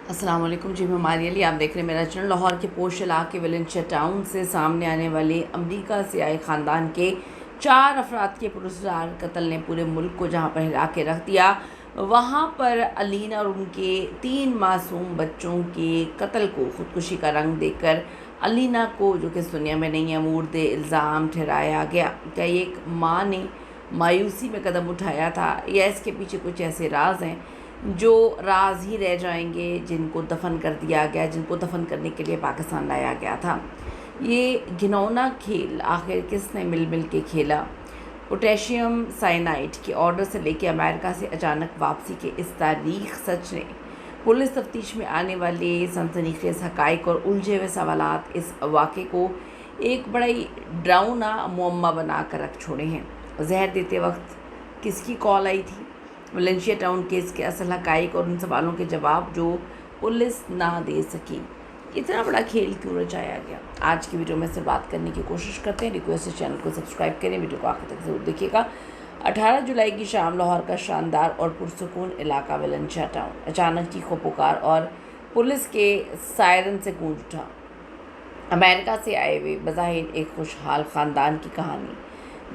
अस्सलाम वालेकुम जी, मैं मारिया अली। आप देख रहे हैं मेरा चैनल। लाहौर के पोश इलाके वेलेंशिया टाउन से सामने आने वाले अमेरिका से आए ख़ानदान के 4 अफराद के पुरस्कार कत्ल ने पूरे मुल्क को जहां पर हिला के रख दिया। वहां पर अलीना और उनके 3 मासूम बच्चों के कत्ल को ख़ुदकुशी का रंग देकर अलीना को, जो कि इस दुनिया में नहीं है, मूर्द इल्ज़ाम ठहराया गया। क्या एक माँ ने मायूसी में कदम उठाया था या इसके पीछे कुछ ऐसे राज हैं जो राज ही रह जाएंगे, जिनको दफन कर दिया गया, जिनको दफन करने के लिए पाकिस्तान लाया गया था? ये घिनौना खेल आखिर किसने मिल मिल के खेला? पोटेशियम साइनाइड के ऑर्डर से लेकर अमेरिका से अचानक वापसी के इस तारीख सच ने पुलिस तफ्तीश में आने वाले सनसनीखेज़ हक़ाइक़ और उलझे हुए सवालात इस वाक़े को एक बड़ा ही डरावना मुअम्मा बना कर रख छोड़े हैं। जहर देते वक्त किसकी कॉल आई थी? वेलेंशिया टाउन केस के असल हक़ाइक़ और उन सवालों के जवाब जो पुलिस ना दे सकी। इतना बड़ा खेल क्यों रचाया गया? आज की वीडियो में से बात करने की कोशिश करते हैं। रिक्वेस्ट है चैनल को सब्सक्राइब करें, वीडियो को आखिर तक ज़रूर देखिएगा। 18 जुलाई की शाम लाहौर का शानदार और पुरसुकून इलाका वेलेंशिया टाउन अचानक चीखों पुकार और पुलिस के सायरन से गूंज उठा। अमेरिका से आए हुए बज़ाहिर एक खुशहाल ख़ानदान की कहानी,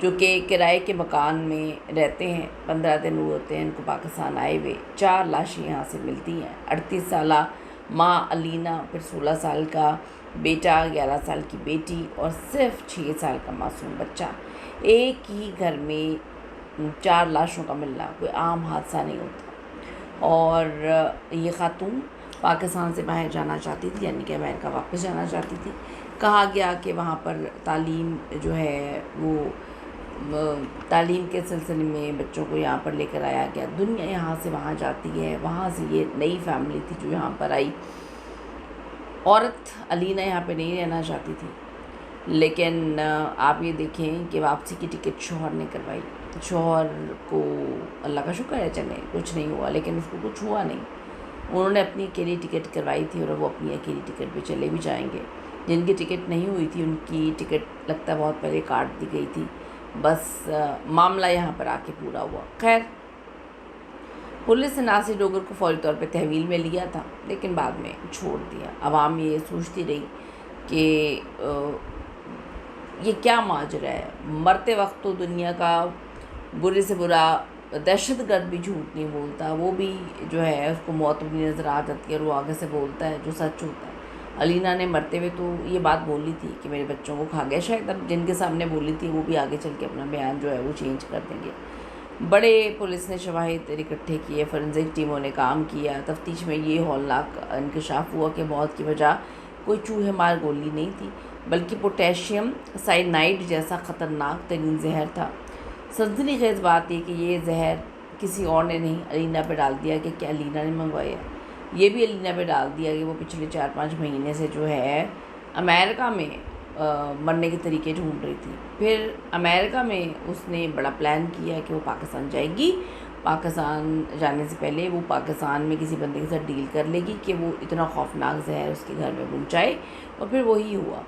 जो कि किराए के मकान में रहते हैं। 15 दिन हुए होते हैं इनको पाकिस्तान आए हुए। 4 लाशें यहाँ से मिलती हैं। 38 साला माँ अलीना, फिर 16 साल का बेटा, 11 साल की बेटी और सिर्फ 6 साल का मासूम बच्चा। एक ही घर में 4 लाशों का मिलना कोई आम हादसा नहीं होता। और ये खातून पाकिस्तान से बाहर जाना चाहती थी, यानी कि अमेरिका वापस जाना चाहती थी। कहा गया कि वहाँ पर तालीम जो है वो तालीम के सिलसिले में बच्चों को यहाँ पर लेकर आया गया। दुनिया यहाँ से वहाँ जाती है, वहाँ से ये नई फैमिली थी जो यहाँ पर आई। औरत अलीना यहाँ पे नहीं रहना चाहती थी, लेकिन आप ये देखें कि वापसी की टिकट शौहर ने करवाई। शौहर को अल्लाह का शुक्र है, चले कुछ नहीं हुआ, लेकिन उसको कुछ हुआ नहीं। उन्होंने अपनी अकेली टिकट करवाई थी और वो अपनी अकेली टिकट पे चले भी जाएंगे। जिनकी टिकट नहीं हुई थी उनकी टिकट लगता बहुत पहले काट दी गई थी। बस मामला यहाँ पर आके पूरा हुआ। खैर, पुलिस ने नासिर डोगर को फौरी तौर पे तहवील में लिया था, लेकिन बाद में छोड़ दिया। आवाम ये सोचती रही कि ये क्या माजरा है। मरते वक्त तो दुनिया का बुरे से बुरा दहशतगर्द भी झूठ नहीं बोलता, वो भी जो है उसको मौत अपनी नज़र आ जाती है और वो आगे से बोलता है जो सच होता है। अलीना ने मरते हुए तो ये बात बोली थी कि मेरे बच्चों को खा गया। शायद अब जिनके सामने बोली थी वो भी आगे चल के अपना बयान जो है वो चेंज कर देंगे। बड़े पुलिस ने शवाहिद इकट्ठे किए, फोरेंसिक टीमों ने काम किया। तफ्तीश में ये हौलनाक इंकशाफ हुआ कि मौत की वजह कोई चूहे मार गोली नहीं थी, बल्कि पोटेशियम साइनाइड जैसा ख़तरनाक तरीन जहर था। सनसनीखेज़ बात ये कि ये जहर किसी और ने नहीं अलीना पे डाल दिया कि क्या अलीना ने मंगवाया। ये भी अलीना पे डाल दिया कि वो पिछले 4-5 महीने से जो है अमेरिका में मरने के तरीके ढूंढ रही थी। फिर अमेरिका में उसने बड़ा प्लान किया कि वो पाकिस्तान जाएगी। पाकिस्तान जाने से पहले वो पाकिस्तान में किसी बंदे के साथ डील कर लेगी कि वो इतना खौफनाक जहर उसके घर में पहुँचाए। और फिर वही हुआ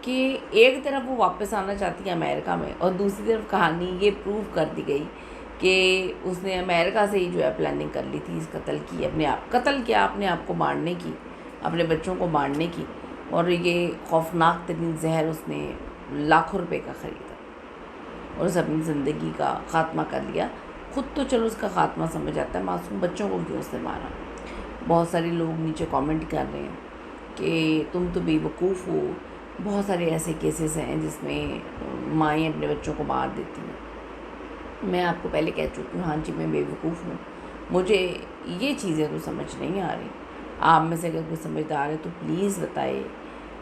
कि एक तरफ वो वापस आना चाहती है अमेरिका में, और दूसरी तरफ कहानी ये प्रूव कर दी गई कि उसने अमेरिका से ही जो है प्लानिंग कर ली थी इस कत्ल की। कत्ल किया अपने आप को मारने की, अपने बच्चों को मारने की। और ये खौफनाक तरीन जहर उसने लाखों रुपए का ख़रीदा और उस अपनी ज़िंदगी का ख़ात्मा कर लिया। ख़ुद तो चलो उसका ख़ात्मा समझ आता है, मासूम बच्चों को क्यों उसने मारा? बहुत सारे लोग नीचे कमेंट कर रहे हैं कि तुम तो बेवकूफ़ हो। बहुत सारे ऐसे केसेस हैं जिसमें माएँ अपने बच्चों को मार देती हैं। मैं आपको पहले कह चुकी हूँ, हाँ जी मैं बेवकूफ़ हूँ, मुझे ये चीज़ें तो समझ नहीं आ रही। आप में से अगर कोई समझदार है तो प्लीज़ बताए,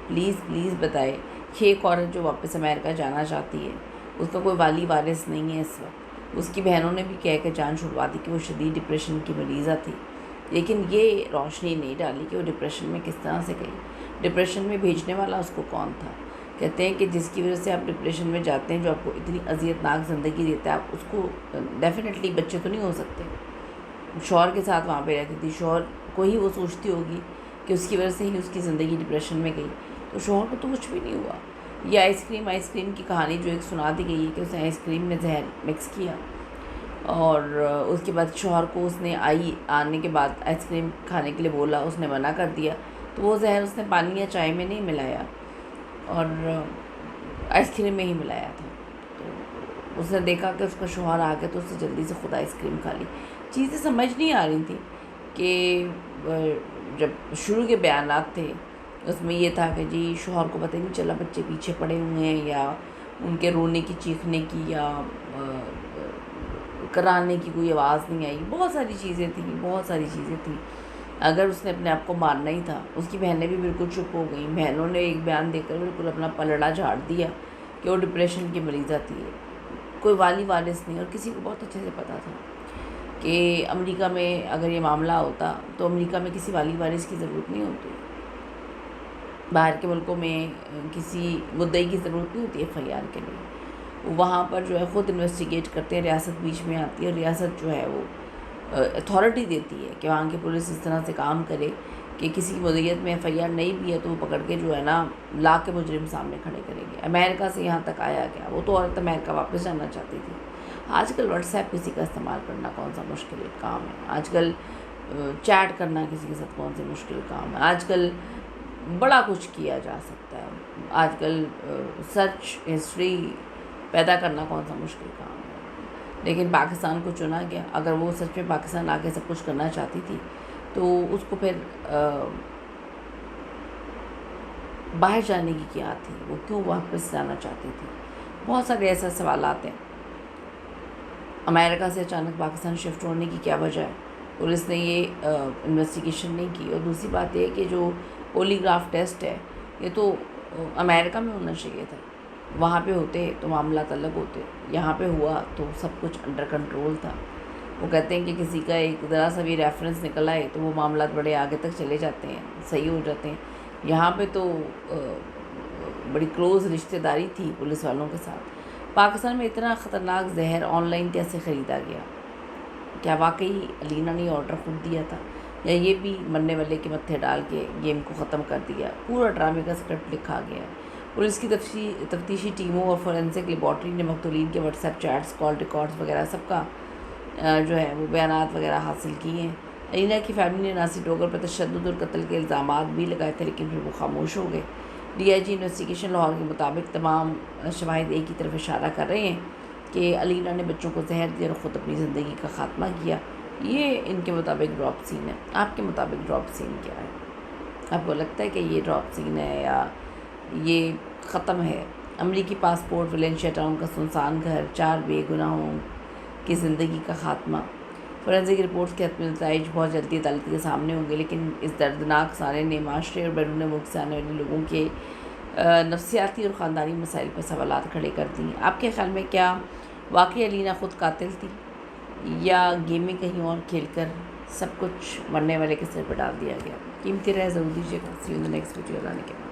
प्लीज़ बताए कि एक औरत जो वापस अमेरिका जाना चाहती है, उसका कोई वाली वारिस नहीं है इस वक्त। उसकी बहनों ने भी कह के जान छुड़वा दी कि वो शदीद डिप्रेशन की मरीज़ा थी, लेकिन ये रोशनी नहीं डाली कि वो डिप्रेशन में किस तरह से गई। डिप्रेशन में भेजने वाला उसको कौन था? कहते हैं कि जिसकी वजह से आप डिप्रेशन में जाते हैं, जो आपको इतनी अज़ियतनाक ज़िंदगी देता है, आप उसको डेफिनेटली बच्चे तो नहीं हो सकते। शौहर के साथ वहाँ पे रहती थी, शौहर को ही वो सोचती होगी कि उसकी वजह से ही उसकी ज़िंदगी डिप्रेशन में गई, तो शौहर को तो कुछ भी नहीं हुआ। ये आइसक्रीम की कहानी जो एक सुना दी गई है कि उसने आइसक्रीम में जहर मिक्स किया। और उसके बाद शौहर को उसने आने के बाद आइसक्रीम खाने के लिए बोला, उसने मना कर दिया, तो वो जहर उसने पानी या चाय में नहीं मिलाया और आइसक्रीम में ही मिलाया था। तो उसने देखा कि उसका शौहर आ गया तो उसने जल्दी से खुद आइसक्रीम खा ली। चीज़ें समझ नहीं आ रही थी कि जब शुरू के बयानात थे उसमें ये था कि जी शौहर को पता ही नहीं चला, बच्चे पीछे पड़े हुए हैं या उनके रोने की, चीखने की या कराने की कोई आवाज़ नहीं आई। बहुत सारी चीज़ें थी। अगर उसने अपने आप को मारना ही था, उसकी बहनें भी बिल्कुल चुप हो गई। बहनों ने एक बयान देकर बिल्कुल अपना पलड़ा झाड़ दिया कि वो डिप्रेशन की मरीज़ा थी। कोई वाली वारिस नहीं, और किसी को बहुत अच्छे से पता था कि अमेरिका में अगर ये मामला होता तो अमेरिका में किसी वाली वारिस की ज़रूरत नहीं होती। बाहर के मुल्कों में किसी मुद्दई की ज़रूरत नहीं होती FIR के लिए। वहाँ पर जो है ख़ुद इन्वेस्टिगेट करते हैं, रियासत बीच में आती है और रियासत जो है वो अथॉरिटी देती है कि वहाँ की पुलिस इस तरह से काम करे कि किसी की मुद्दईयत में FIR नहीं भी है तो वो पकड़ के जो है ना ला के मुजरिम सामने खड़े करेंगे। अमेरिका से यहाँ तक आया गया, वो तो औरत अमेरिका वापस जाना चाहती थी। आजकल व्हाट्सएप किसी का इस्तेमाल करना कौन सा मुश्किल काम है, आजकल चैट करना किसी के साथ कौन सा मुश्किल काम है, आजकल बड़ा कुछ किया जा सकता है। आजकल सर्च हिस्ट्री पैदा करना कौन सा मुश्किल काम है। लेकिन पाकिस्तान को चुना गया। अगर वो सच में पाकिस्तान आके सब कुछ करना चाहती थी तो उसको फिर बाहर जाने की क्या थी, वो क्यों वापस जाना चाहती थी। बहुत सारे ऐसे सवाल आते हैं। अमेरिका से अचानक पाकिस्तान शिफ्ट होने की क्या वजह है, पुलिस ने ये इन्वेस्टिगेशन नहीं की। और दूसरी बात ये कि जो पॉलीग्राफ टेस्ट है ये तो अमेरिका में होना चाहिए था, वहाँ पे होते तो मामला अलग होते। यहाँ पे हुआ तो सब कुछ अंडर कंट्रोल था। वो कहते हैं कि किसी का एक ज़रा सा भी रेफरेंस निकल आए तो वो मामला बड़े आगे तक चले जाते हैं, सही हो जाते हैं। यहाँ पे तो बड़ी क्लोज़ रिश्तेदारी थी पुलिस वालों के साथ। पाकिस्तान में इतना ख़तरनाक जहर ऑनलाइन कैसे ख़रीदा गया? क्या वाकई अलीना ने ऑर्डर खुद दिया था या ये भी मरने वाले के मत्थे डाल के गेम को ख़त्म कर दिया? पूरा ड्रामे का स्क्रिप्ट लिखा गया। पुलिस की तफ्तीशी टीमों और फोरेंसिक लेबॉर्ट्री ने मकतूलीन के व्हाट्सएप चैट्स, कॉल रिकॉर्ड्स वगैरह सबका जो है वो बयानात वगैरह हासिल किए हैं। अलीना की फैमिली ने नासिर डोगर पर तशद्दुद और कत्ल के इल्ज़ामात भी लगाए थे, लेकिन फिर वो खामोश हो गए। DIG इन्वेस्टिगेशन लाहौर के मुताबिक तमाम शवाहिद एक ही तरफ इशारा कर रहे हैं कि अलीना ने बच्चों को जहर दिया और ख़ुद अपनी ज़िंदगी का ख़ात्मा किया। ये इनके मुताबिक ड्रॉप सीन है। आपके मुताबिक ड्रॉप सीन क्या है? आपको लगता है कि ये ड्रॉप सीन है या ये ख़त्म है? अमरीकी पासपोर्ट, वलेंशिया टाउन का सुनसान घर, 4 बेगुनाहों की ज़िंदगी का ख़ात्मा। फोरेंसिक रिपोर्ट्स के हतमी नताइज बहुत जल्दी अदालत के सामने होंगे, लेकिन इस दर्दनाक सारे ने माशरे और बैरून मुल्क से आने वाले लोगों के नफ्सियाती और ख़ानदानी मसाइल पर सवालात खड़े कर दिए। आपके ख्याल में क्या वाकई अलीना ख़ुद कातिल थी या गेमें कहीं और खेलकर सब कुछ मरने वाले के सिर पर डाल दिया गया? कीमती रहे ज़रूर दीजिएगा। See you in the next video लाने के बाद।